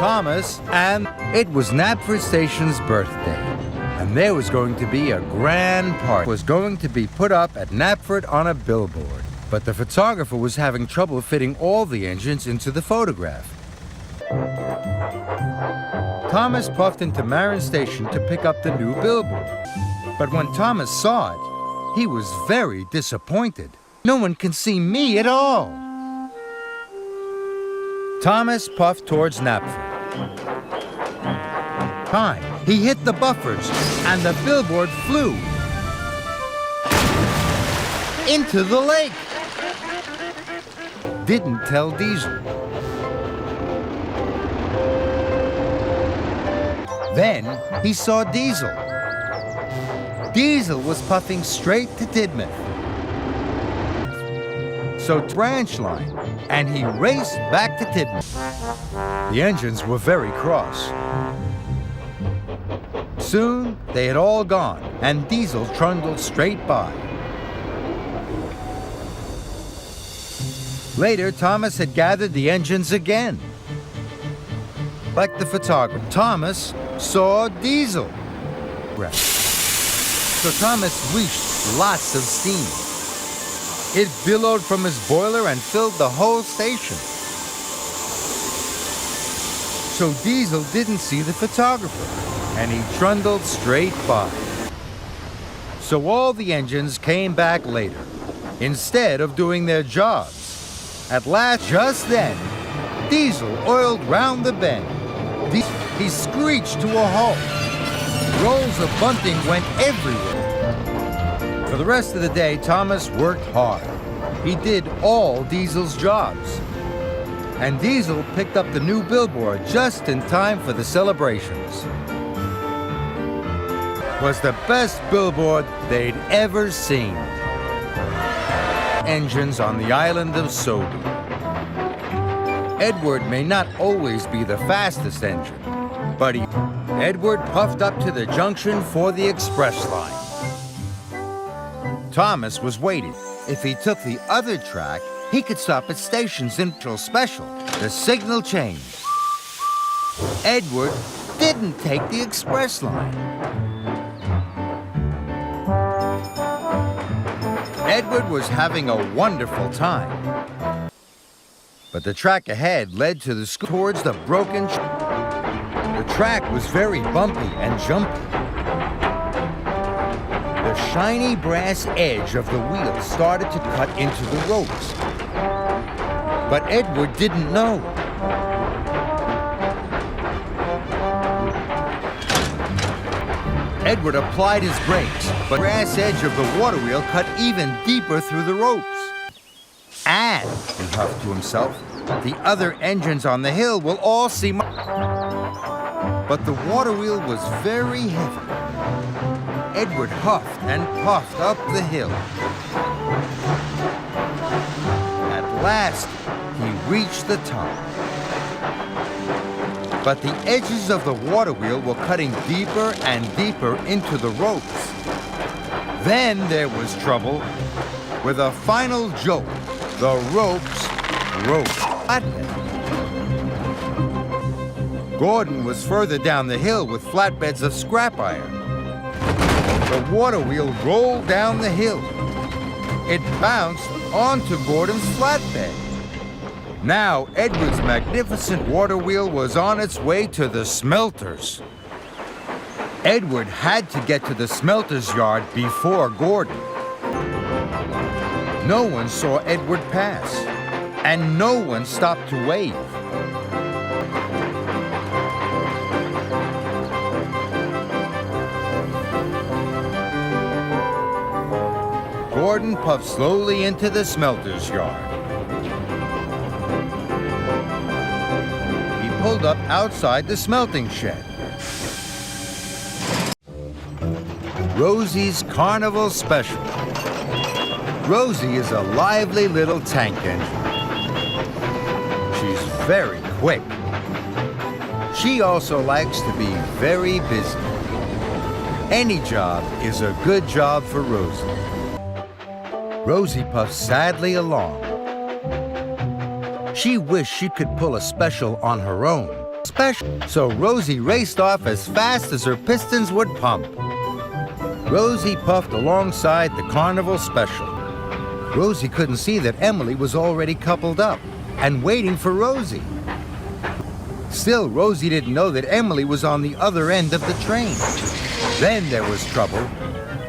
Thomas, and it was Knapford Station's birthday. And there was going to be a grand party. It was going to be put up at Knapford on a billboard. But the photographer was having trouble fitting all the engines into the photograph. Thomas puffed into Marin Station to pick up the new billboard. But when Thomas saw it, he was very disappointed. No one can see me at all. Thomas puffed towards Knapford. Time, he hit the buffers, and the billboard flew into the lake. Didn't tell Diesel. Then he saw Diesel. Diesel was puffing straight to Tidmouth. So branch line, and he raced back to Tidmouth. The engines were very cross. Soon they had all gone, and Diesel trundled straight by. Later, Thomas had gathered the engines again. Like the photographer, Thomas saw Diesel. So Thomas reached lots of steam. It billowed from his boiler and filled the whole station. So Diesel didn't see the photographer, and he trundled straight by. So all the engines came back later, instead of doing their jobs. At last, just then, Diesel oiled round the bend. He screeched to a halt. Rolls of bunting went everywhere. For the rest of the day, Thomas worked hard. He did all Diesel's jobs. And Diesel picked up the new billboard just in time for the celebrations. It was the best billboard they'd ever seen. Engines on the island of Sobi. Edward may not always be the fastest engine, but Edward puffed up to the junction for the express line. Thomas was waiting. If he took the other track, he could stop at stations in Special. The signal changed. Edward didn't take the express line. Edward was having a wonderful time. But the track ahead led to the school towards the broken The track was very bumpy and jumpy. The shiny brass edge of the wheel started to cut into the ropes. But Edward didn't know. Edward applied his brakes, but the brass edge of the water wheel cut even deeper through the ropes. And, he huffed to himself, the other engines on the hill will all see my... But the water wheel was very heavy. Edward huffed and puffed up the hill. At last, he reached the top. But the edges of the water wheel were cutting deeper and deeper into the ropes. Then there was trouble. With a final jolt, the ropes broke. Gordon was further down the hill with flatbeds of scrap iron. The water wheel rolled down the hill. It bounced onto Gordon's flatbed. Now, Edward's magnificent water wheel was on its way to the smelters. Edward had to get to the smelters yard before Gordon. No one saw Edward pass, and no one stopped to wave. Gordon puffed slowly into the smelters yard. He pulled up outside the smelting shed. Rosie's Carnival Special. Rosie is a lively little tank engine. She's very quick. She also likes to be very busy. Any job is a good job for Rosie. Rosie puffed sadly along. She wished she could pull a special on her own, special. So Rosie raced off as fast as her pistons would pump. Rosie puffed alongside the Carnival Special. Rosie couldn't see that Emily was already coupled up and waiting for Rosie. Still, Rosie didn't know that Emily was on the other end of the train. Then there was trouble.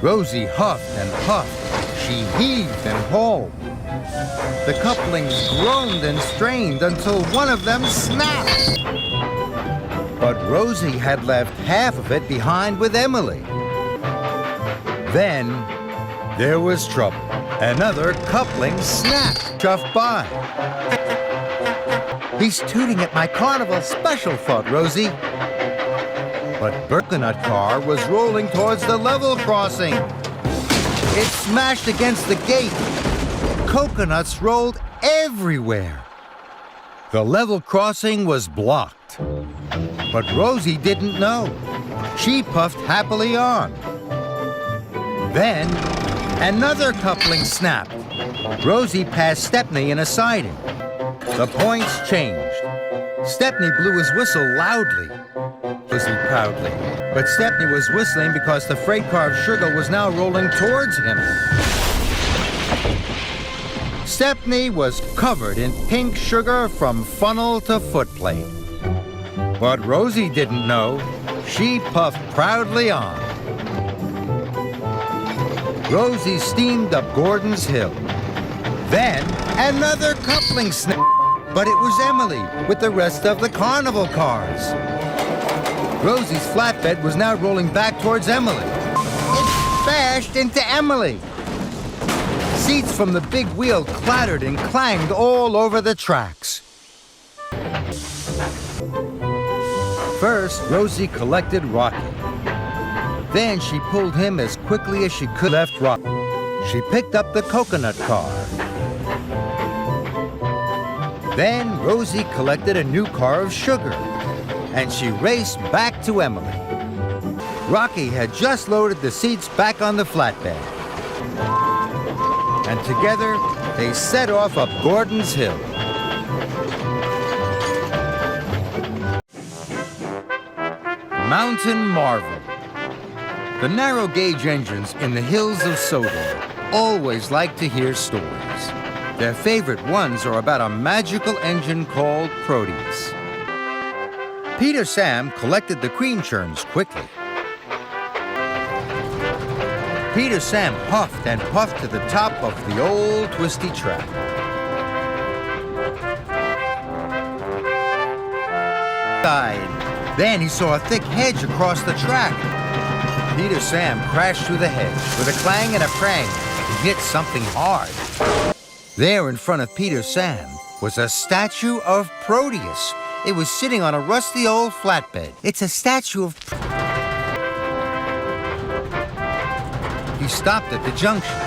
Rosie huffed and puffed. She heaved and hauled. The couplings groaned and strained until one of them snapped. But Rosie had left half of it behind with Emily. Then there was trouble. Another coupling snapped, chuffed by. He's tooting at my Carnival Special, thought Rosie. But Coconut Car was rolling towards the level crossing. It smashed against the gate. Coconuts rolled everywhere. The level crossing was blocked. But Rosie didn't know. She puffed happily on. Then, another coupling snapped. Rosie passed Stepney in a siding. The points changed. Stepney blew his whistle loudly, Rosie proudly. But Stepney was whistling because the freight car of sugar was now rolling towards him. Stepney was covered in pink sugar from funnel to footplate. But Rosie didn't know. She puffed proudly on. Rosie steamed up Gordon's Hill. Then another coupling snap. But it was Emily with the rest of the Carnival cars. Rosie's flatbed was now rolling back towards Emily. It bashed into Emily. Seats from the big wheel clattered and clanged all over the tracks. First, Rosie collected Rocky. Then she pulled him as quickly as she could. Left Rocky. She picked up the Coconut Car. Then Rosie collected a new car of sugar, and she raced back to Emily. Rocky had just loaded the seats back on the flatbed. And together, they set off up Gordon's Hill. Mountain Marvel. The narrow-gauge engines in the hills of Sodor always like to hear stories. Their favorite ones are about a magical engine called Proteus. Peter Sam collected the cream churns quickly. Peter Sam puffed and puffed to the top of the old twisty track. Then he saw a thick hedge across the track. Peter Sam crashed through the hedge with a clang and a prang. He hit something hard. There in front of Peter Sam was a statue of Proteus. It was sitting on a rusty old flatbed. It's a statue of... He stopped at the junction.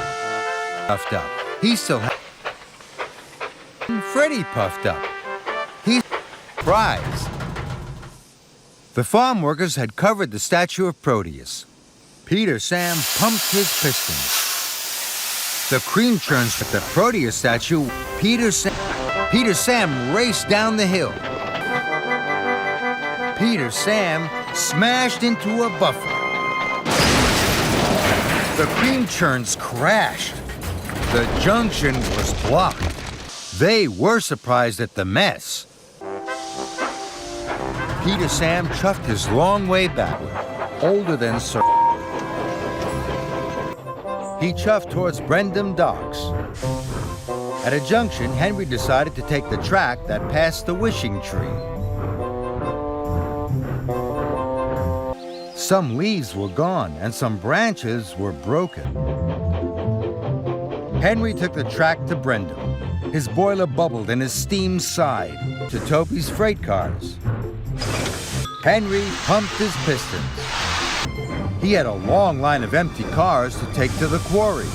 Puffed up. He still had... Freddie puffed up. He's surprised. The farm workers had covered the statue of Proteus. Peter Sam pumped his pistons. The cream churns with the Proteus statue. Peter Sam raced down the hill. Peter Sam smashed into a buffer. The cream churns crashed. The junction was blocked. They were surprised at the mess. Peter Sam chuffed his long way backward, older than Sir. He chuffed towards Brendam Docks. At a junction, Henry decided to take the track that passed the Wishing Tree. Some leaves were gone and some branches were broken. Henry took the track to Brendam. His boiler bubbled and his steam sighed to Toby's freight cars. Henry pumped his pistons. He had a long line of empty cars to take to the quarry.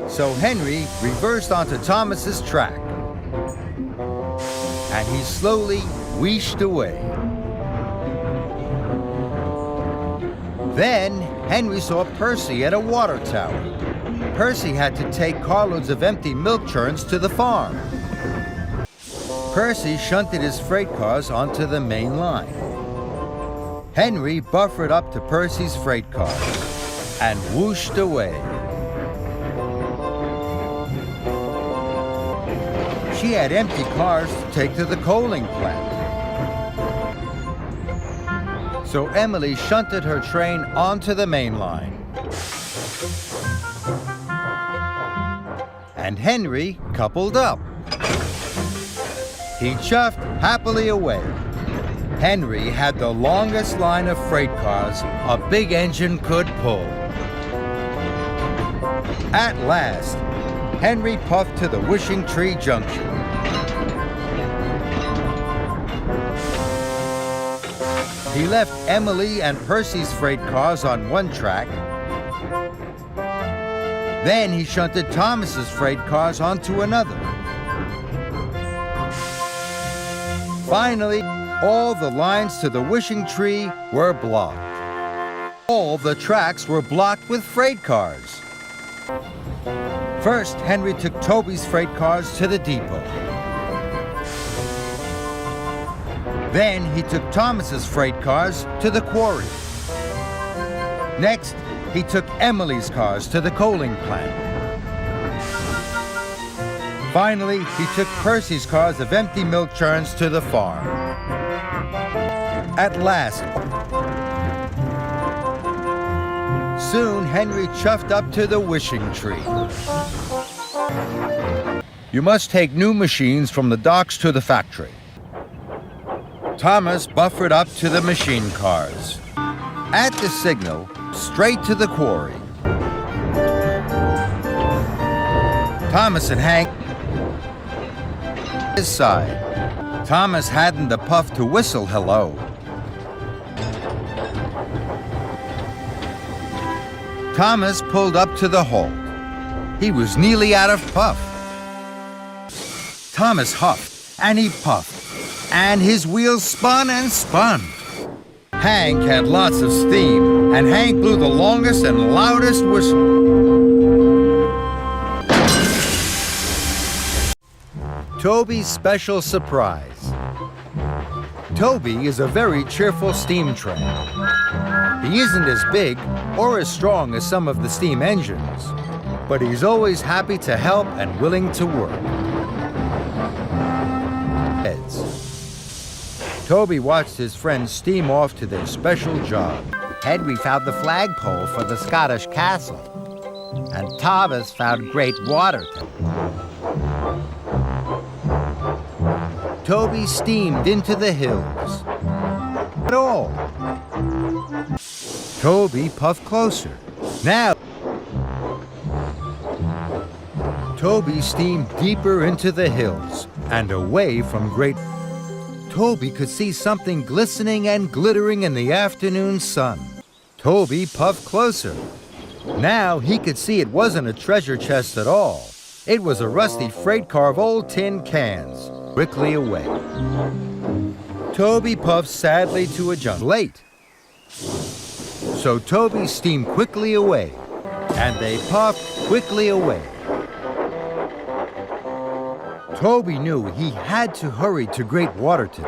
So Henry reversed onto Thomas's track. And he slowly wheeshed away. Then Henry saw Percy at a water tower. Percy had to take carloads of empty milk churns to the farm. Percy shunted his freight cars onto the main line. Henry buffered up to Percy's freight cars and whooshed away. She had empty cars to take to the coaling plant. So Emily shunted her train onto the main line. And Henry coupled up. He chuffed happily away. Henry had the longest line of freight cars a big engine could pull. At last, Henry puffed to the Wishing Tree Junction. He left Emily and Percy's freight cars on one track. Then he shunted Thomas's freight cars onto another. Finally, all the lines to the Wishing Tree were blocked. All the tracks were blocked with freight cars. First, Henry took Toby's freight cars to the depot. Then he took Thomas's freight cars to the quarry. Next, he took Emily's cars to the coaling plant. Finally, he took Percy's cars of empty milk churns to the farm. At last, soon Henry chuffed up to the Wishing Tree. You must take new machines from the docks to the factory. Thomas buffered up to the machine cars. At the signal, straight to the quarry. Thomas and Hank his side. Thomas hadn't the puff to whistle hello. Thomas pulled up to the halt. He was nearly out of puff. Thomas huffed and he puffed, and his wheels spun and spun. Hank had lots of steam, and Hank blew the longest and loudest whistle. Toby's special surprise. Toby is a very cheerful steam train. He isn't as big or as strong as some of the steam engines, but he's always happy to help and willing to work. Toby watched his friends steam off to their special job. Henry found the flagpole for the Scottish castle, and Thomas found Great Waterton. Toby steamed into the hills. At all. Toby puffed closer. Now, Toby steamed deeper into the hills and away from Great. Toby could see something glistening and glittering in the afternoon sun. Toby puffed closer. Now he could see it wasn't a treasure chest at all. It was a rusty freight car of old tin cans. Quickly away. Toby puffed sadly to a junction. Late. So Toby steamed quickly away, and they puffed quickly away. Toby knew he had to hurry to Great Waterton.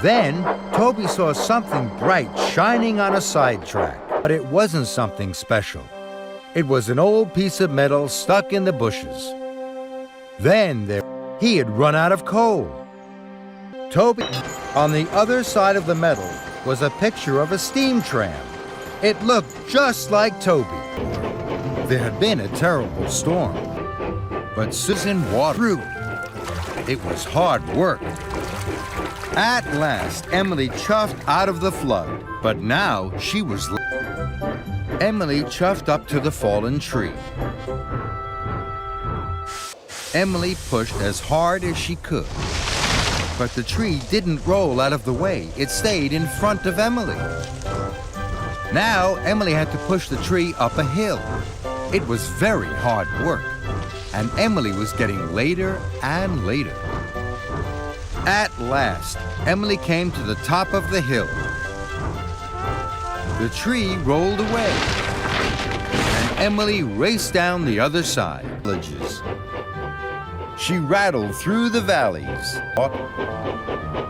Then Toby saw something bright shining on a sidetrack, but it wasn't something special. It was an old piece of metal stuck in the bushes. Then he had run out of coal. Toby, on the other side of the metal, was a picture of a steam tram. It looked just like Toby. There had been a terrible storm, but Susan walked through. It was hard work. At last, Emily chuffed out of the flood, but now she was. Emily chuffed up to the fallen tree. Emily pushed as hard as she could, but the tree didn't roll out of the way. It stayed in front of Emily. Now, Emily had to push the tree up a hill. It was very hard work, and Emily was getting later and later. At last, Emily came to the top of the hill. The tree rolled away, and Emily raced down the other side. She rattled through the valleys.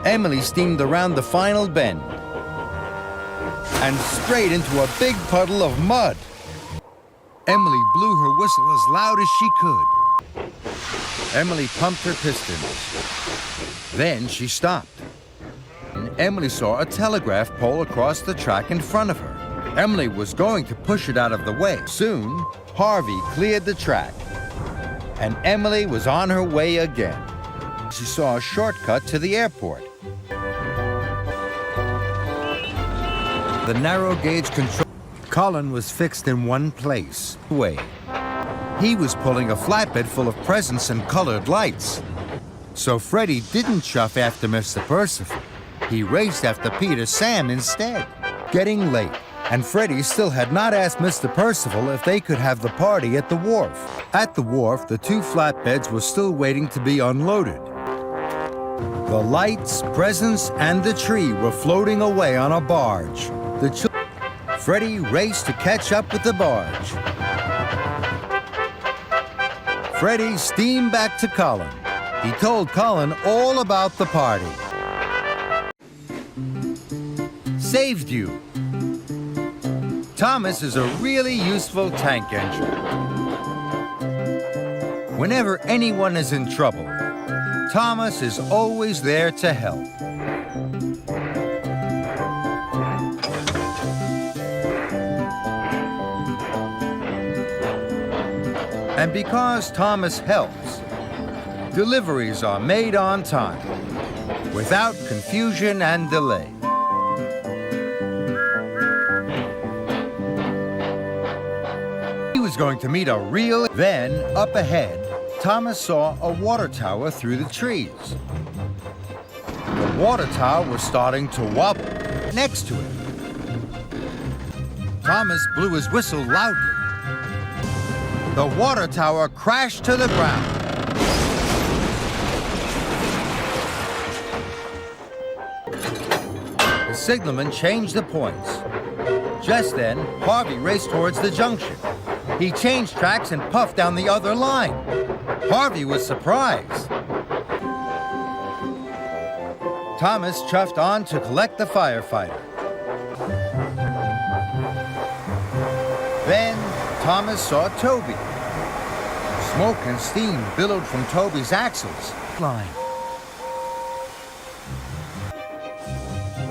Emily steamed around the final bend and straight into a big puddle of mud. Emily blew her whistle as loud as she could. Emily pumped her pistons. Then she stopped. And Emily saw a telegraph pole across the track in front of her. Emily was going to push it out of the way. Soon, Harvey cleared the track, and Emily was on her way again. She saw a shortcut to the airport. The narrow gauge control. Colin was fixed in one place. He was pulling a flatbed full of presents and colored lights. So Freddie didn't chuff after Mr. Percival. He raced after Peter Sam instead. Getting late, and Freddie still had not asked Mr. Percival if they could have the party at the wharf. At the wharf, the two flatbeds were still waiting to be unloaded. The lights, presents, and the tree were floating away on a barge. Freddie raced to catch up with the barge. Freddie steamed back to Colin. He told Colin all about the party. Saved you. Thomas is a really useful tank engine. Whenever anyone is in trouble, Thomas is always there to help. And because Thomas helps, deliveries are made on time, without confusion and delay. He was going to meet a real... Then, up ahead, Thomas saw a water tower through the trees. The water tower was starting to wobble next to it. Thomas blew his whistle loudly. The water tower crashed to the ground. The signalman changed the points. Just then, Harvey raced towards the junction. He changed tracks and puffed down the other line. Harvey was surprised. Thomas chuffed on to collect the firefighter. Then Thomas saw Toby. Smoke and steam billowed from Toby's axles.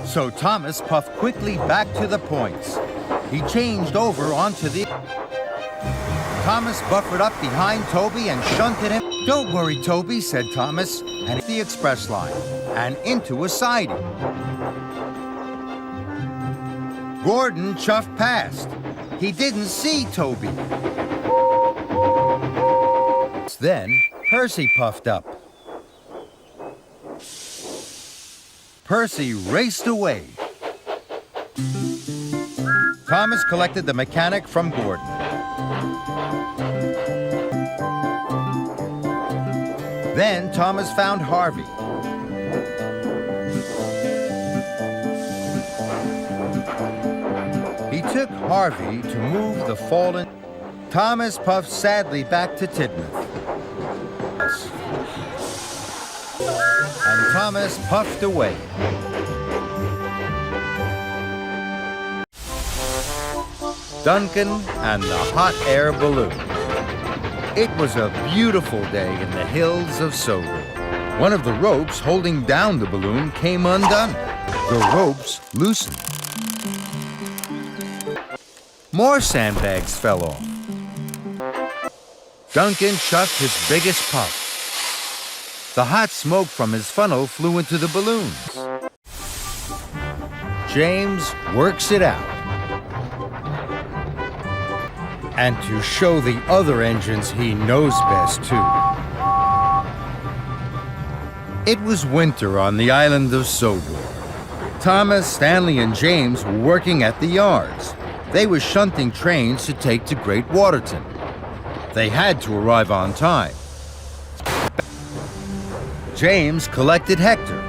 So Thomas puffed quickly back to the points. He changed over onto the... Thomas buffered up behind Toby and shunted him. "Don't worry, Toby," said Thomas, and hit the express line and into a siding. Gordon chuffed past. He didn't see Toby. Then Percy puffed up. Percy raced away. Thomas collected the mechanic from Gordon. Then Thomas found Harvey. He took Harvey to move the fallen. Thomas puffed sadly back to Tidmouth. And Thomas puffed away. Duncan and the hot air balloon. It was a beautiful day in the hills of Sogo. One of the ropes holding down the balloon came undone. The ropes loosened. More sandbags fell off. Duncan chuffed his biggest puff. The hot smoke from his funnel flew into the balloons. James works it out. And to show the other engines he knows best, too. It was winter on the island of Sodor. Thomas, Stanley, and James were working at the yards. They were shunting trains to take to Great Waterton. They had to arrive on time. James collected Hector.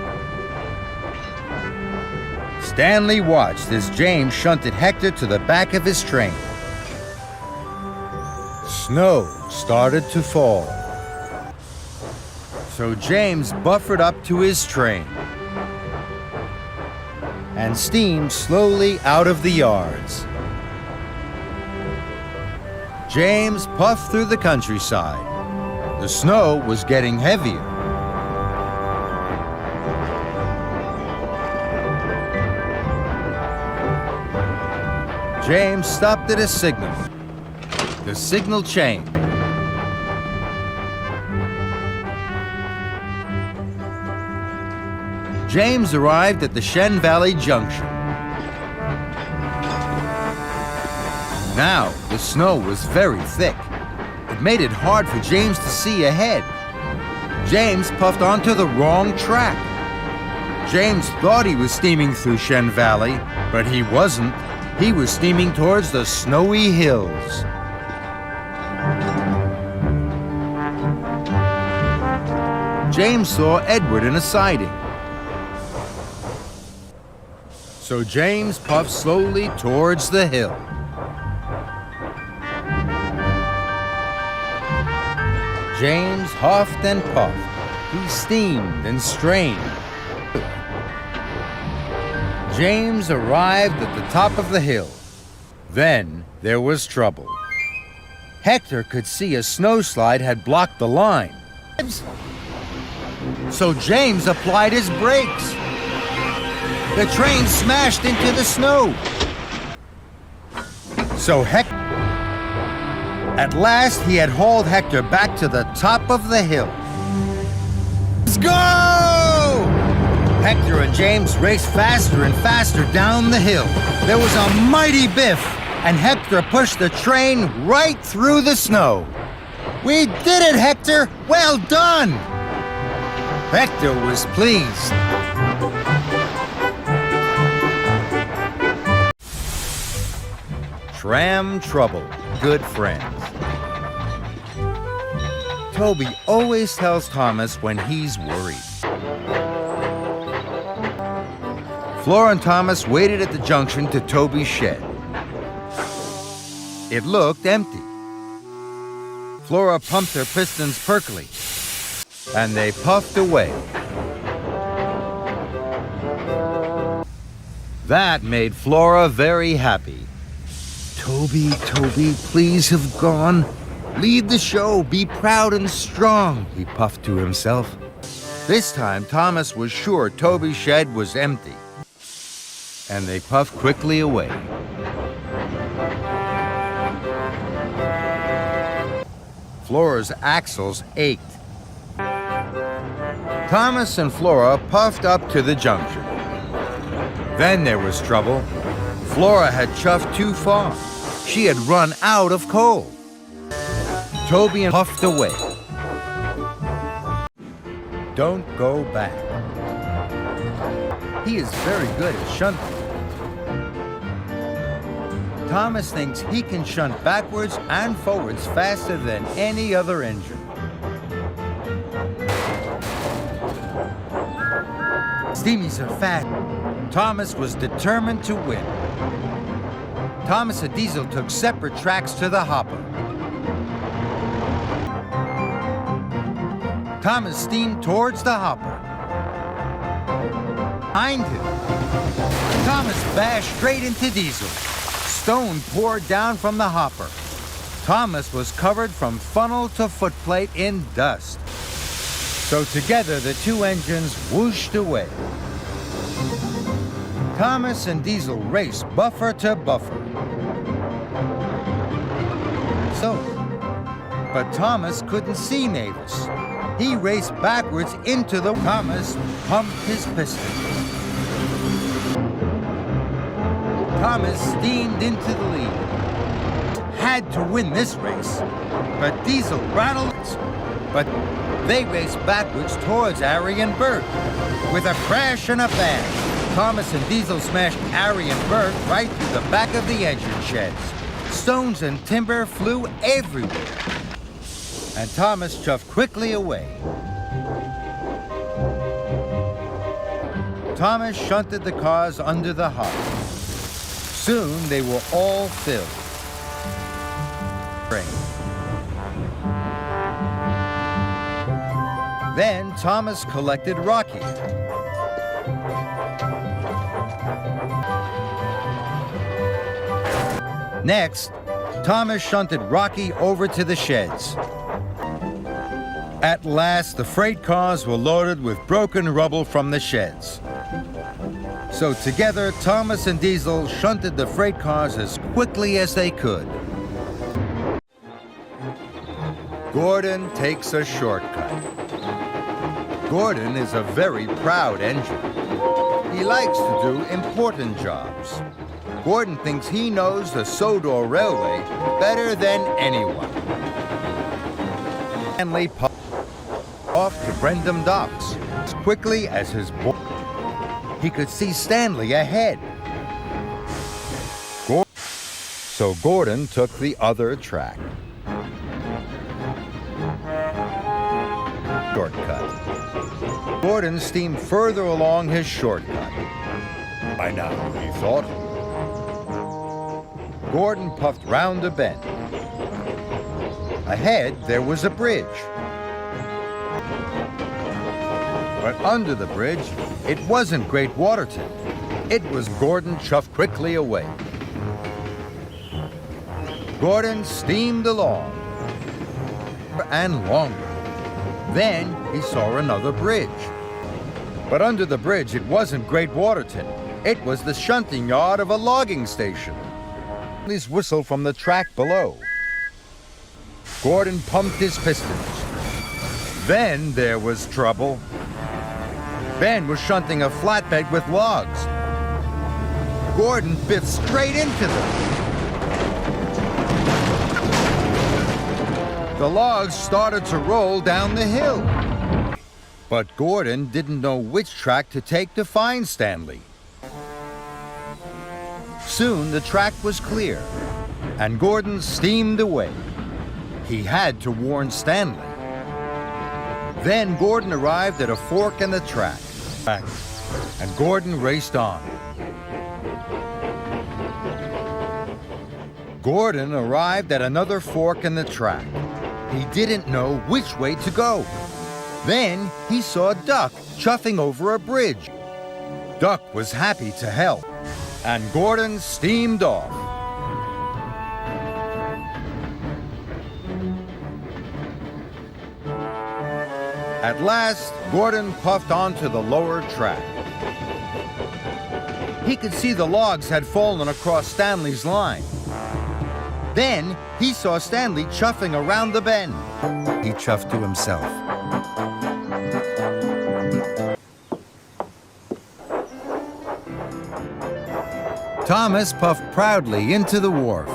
Stanley watched as James shunted Hector to the back of his train. Snow started to fall. So James buffered up to his train and steamed slowly out of the yards. James puffed through the countryside. The snow was getting heavier. James stopped at a signal. The signal changed. James arrived at the Shen Valley Junction. Now, the snow was very thick. It made it hard for James to see ahead. James puffed onto the wrong track. James thought he was steaming through Shen Valley, but he wasn't. He was steaming towards the snowy hills. James saw Edward in a siding. So James puffed slowly towards the hill. James huffed and puffed. He steamed and strained. James arrived at the top of the hill. Then there was trouble. Hector could see a snowslide had blocked the line. So James applied his brakes. The train smashed into the snow. So Hector... At last, he had hauled Hector back to the top of the hill. Let's go! Hector and James raced faster and faster down the hill. There was a mighty biff, and Hector pushed the train right through the snow. We did it, Hector! Well done! Hector was pleased. Tram trouble, good friends. Toby always tells Thomas when he's worried. Flora and Thomas waited at the junction to Toby's shed. It looked empty. Flora pumped her pistons perkily, and they puffed away. That made Flora very happy. Toby, please have gone. Lead the show, be proud and strong, he puffed to himself. This time, Thomas was sure Toby's shed was empty, and they puffed quickly away. Flora's axles ached. Thomas and Flora puffed up to the junction. Then there was trouble. Flora had chuffed too far. She had run out of coal. Toby puffed away. Don't go back. He is very good at shunting. Thomas thinks he can shunt backwards and forwards faster than any other engine. Steamies are fast. Thomas was determined to win. Thomas and Diesel took separate tracks to the hopper. Thomas steamed towards the hopper. Behind him, Thomas bashed straight into Diesel. Stone poured down from the hopper. Thomas was covered from funnel to footplate in dust. So together the two engines whooshed away. Thomas and Diesel raced buffer to buffer. But Thomas couldn't see Mavis. He raced backwards into the... Thomas pumped his piston. Thomas steamed into the lead. Had to win this race, but Diesel rattled. But they raced backwards towards Ari and Bert. With a crash and a bang, Thomas and Diesel smashed Ari and Bert right through the back of the engine sheds. Stones and timber flew everywhere, and Thomas chuffed quickly away. Thomas shunted the cars under the hopper. Soon they were all filled. Then Thomas collected Rocky. Next, Thomas shunted Rocky over to the sheds. At last, the freight cars were loaded with broken rubble from the sheds. So together, Thomas and Diesel shunted the freight cars as quickly as they could. Gordon takes a shortcut. Gordon is a very proud engine. He likes to do important jobs. Gordon thinks he knows the Sodor Railway better than anyone. Stanley puffed off to Brendam Docks as quickly as his boy. He could see Stanley ahead. So Gordon took the other track. Shortcut. Gordon steamed further along his shortcut. By now, he thought. Gordon puffed round a bend. Ahead, there was a bridge. But under the bridge, it wasn't Great Waterton. It was Gordon chuffed quickly away. Gordon steamed along and longer. Then he saw another bridge. But under the bridge, it wasn't Great Waterton. It was the shunting yard of a logging station. His whistle from the track below. Gordon pumped his pistons. Then there was trouble. Ben was shunting a flatbed with logs. Gordon biffed straight into them. The logs started to roll down the hill. But Gordon didn't know which track to take to find Stanley. Soon the track was clear, and Gordon steamed away. He had to warn Stanley. Then Gordon arrived at a fork in the track, and Gordon raced on. Gordon arrived at another fork in the track. He didn't know which way to go. Then he saw Duck chuffing over a bridge. Duck was happy to help, and Gordon steamed off. At last, Gordon puffed onto the lower track. He could see the logs had fallen across Stanley's line. Then he saw Stanley chuffing around the bend. He chuffed to himself. Thomas puffed proudly into the wharf.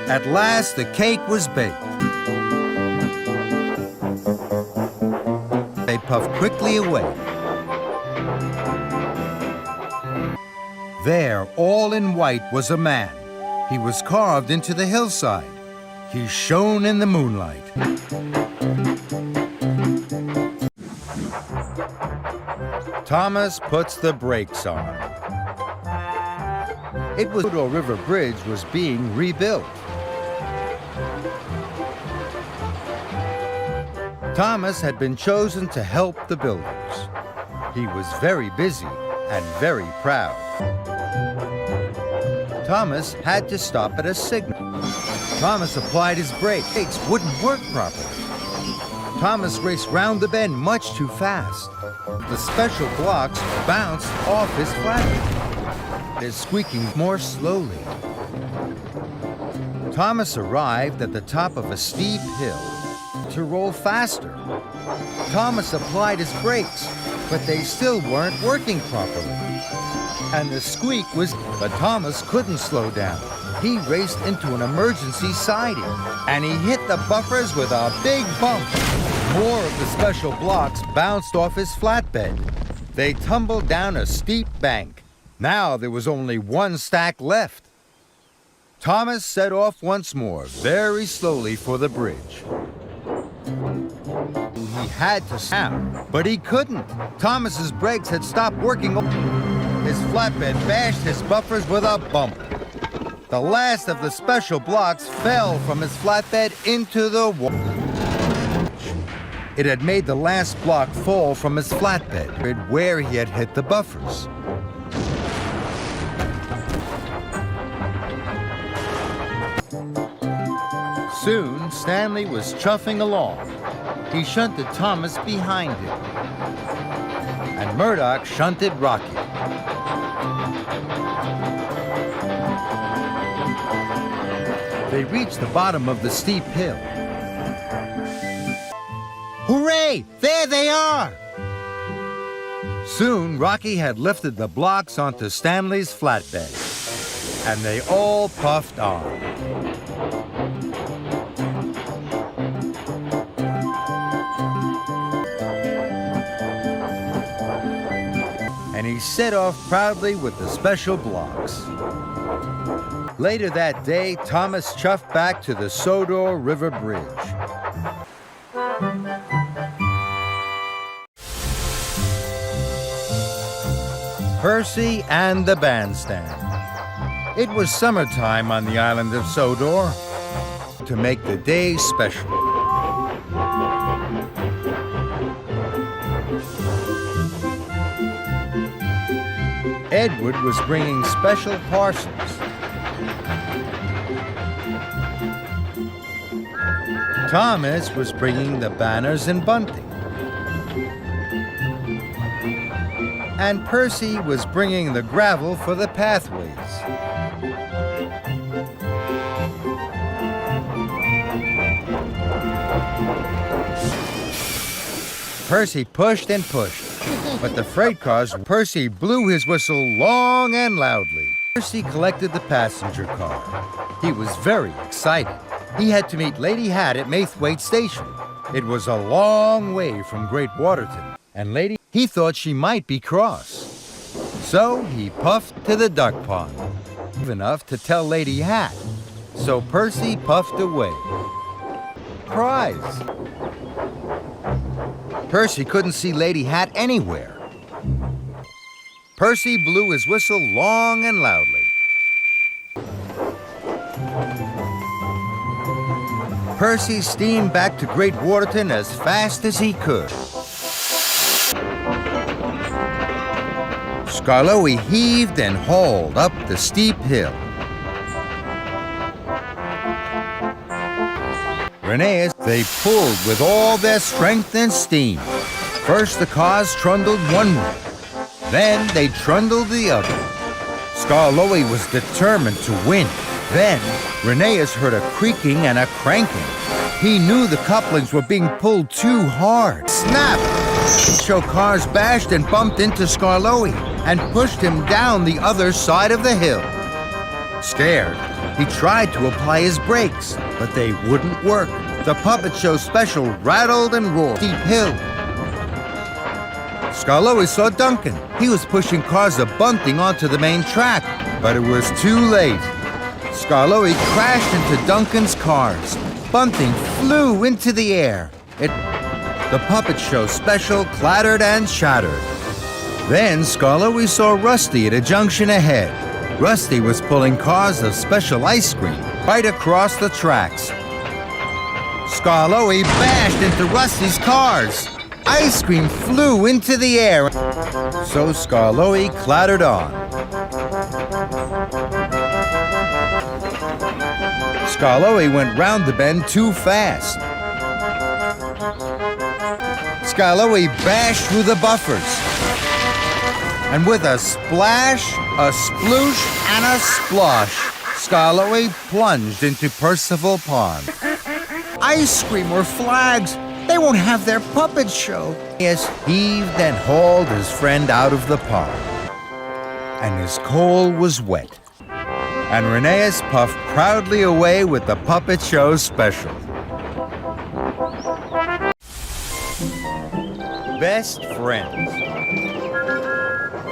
At last, the cake was baked. They puffed quickly away. There, all in white, was a man. He was carved into the hillside. He shone in the moonlight. Thomas puts the brakes on. It was Sodor River Bridge was being rebuilt. Thomas had been chosen to help the builders. He was very busy and very proud. Thomas had to stop at a signal. Thomas applied his brakes. Brakes wouldn't work properly. Thomas raced round the bend much too fast. The special blocks bounced off his flatbed. It is squeaking more slowly. Thomas arrived at the top of a steep hill to roll faster. Thomas applied his brakes, but they still weren't working properly. And the squeak was, but Thomas couldn't slow down. He raced into an emergency siding, and he hit the buffers with a big bump. More of the special blocks bounced off his flatbed. They tumbled down a steep bank. Now there was only one stack left. Thomas set off once more, very slowly for the bridge. He had to stop, but he couldn't. Thomas's brakes had stopped working. His flatbed bashed his buffers with a bump. The last of the special blocks fell from his flatbed into the water. It had made the last block fall from his flatbed where he had hit the buffers. Soon, Stanley was chuffing along. He shunted Thomas behind him, and Murdoch shunted Rocky. They reached the bottom of the steep hill. Hooray! There they are! Soon, Rocky had lifted the blocks onto Stanley's flatbed, and they all puffed on. And he set off proudly with the special blocks. Later that day, Thomas chuffed back to the Sodor River Bridge. Percy and the bandstand. It was summertime on the island of Sodor to make the day special. Edward was bringing special parcels. Thomas was bringing the banners and bunting. And Percy was bringing the gravel for the pathways. Percy pushed and pushed, but the freight cars, Percy blew his whistle long and loudly. Percy collected the passenger car. He was very excited. He had to meet Lady Hat at Maithwaite Station. It was a long way from Great Waterton, and he thought she might be cross. So he puffed to the duck pond, enough to tell Lady Hat. So Percy puffed away. Prize! Percy couldn't see Lady Hat anywhere. Percy blew his whistle long and loudly. Percy steamed back to Great Waterton as fast as he could. Skarloey heaved and hauled up the steep hill. Rheneas, they pulled with all their strength and steam. First the cars trundled one way, then they trundled the other. Skarloey was determined to win. Then Rheneas heard a creaking and a cranking. He knew the couplings were being pulled too hard. Snap! So cars bashed and bumped into Skarloey and pushed him down the other side of the hill. Scared, he tried to apply his brakes, but they wouldn't work. The puppet show special rattled and roared. Steep hill. Skarloey saw Duncan. He was pushing cars of bunting onto the main track, but it was too late. Skarloey crashed into Duncan's cars. Bunting flew into the air. The puppet show special clattered and shattered. Then Skarloey saw Rusty at a junction ahead. Rusty was pulling cars of special ice cream right across the tracks. Skarloey bashed into Rusty's cars. Ice cream flew into the air. So Skarloey clattered on. Skarloey went round the bend too fast. Skarloey bashed through the buffers. And with a splash, a sploosh, and a splosh, Skarloey plunged into Percival Pond. Ice cream or flags, they won't have their puppet show. Yes, heaved and hauled his friend out of the pond. And his coal was wet. And Rheneas puffed proudly away with the puppet show special. Best friends.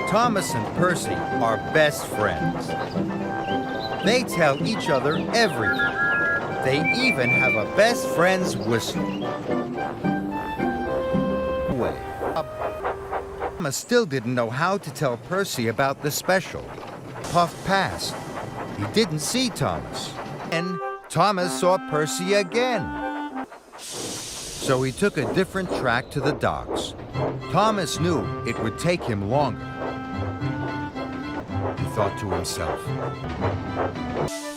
Thomas and Percy are best friends. They tell each other everything. They even have a best friend's whistle. Thomas still didn't know how to tell Percy about the special. Puff passed. he didn't see Thomas. And Thomas saw Percy again. So he took a different track to the docks. Thomas knew it would take him longer. He thought to himself,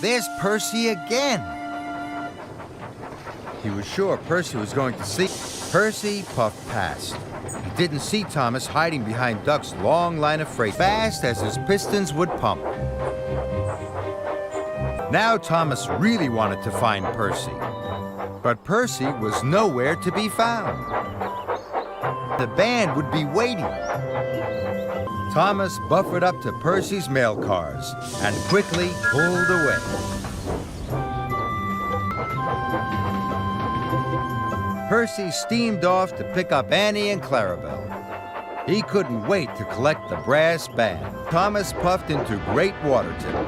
"There's Percy again." He was sure Percy was going to see. Percy puffed past. He didn't see Thomas hiding behind Duck's long line of freight, fast as his pistons would pump. Now Thomas really wanted to find Percy, but Percy was nowhere to be found. The band would be waiting. Thomas buffered up to Percy's mail cars and quickly pulled away. Percy steamed off to pick up Annie and Clarabelle. He couldn't wait to collect the brass band. Thomas puffed into Great Waterton.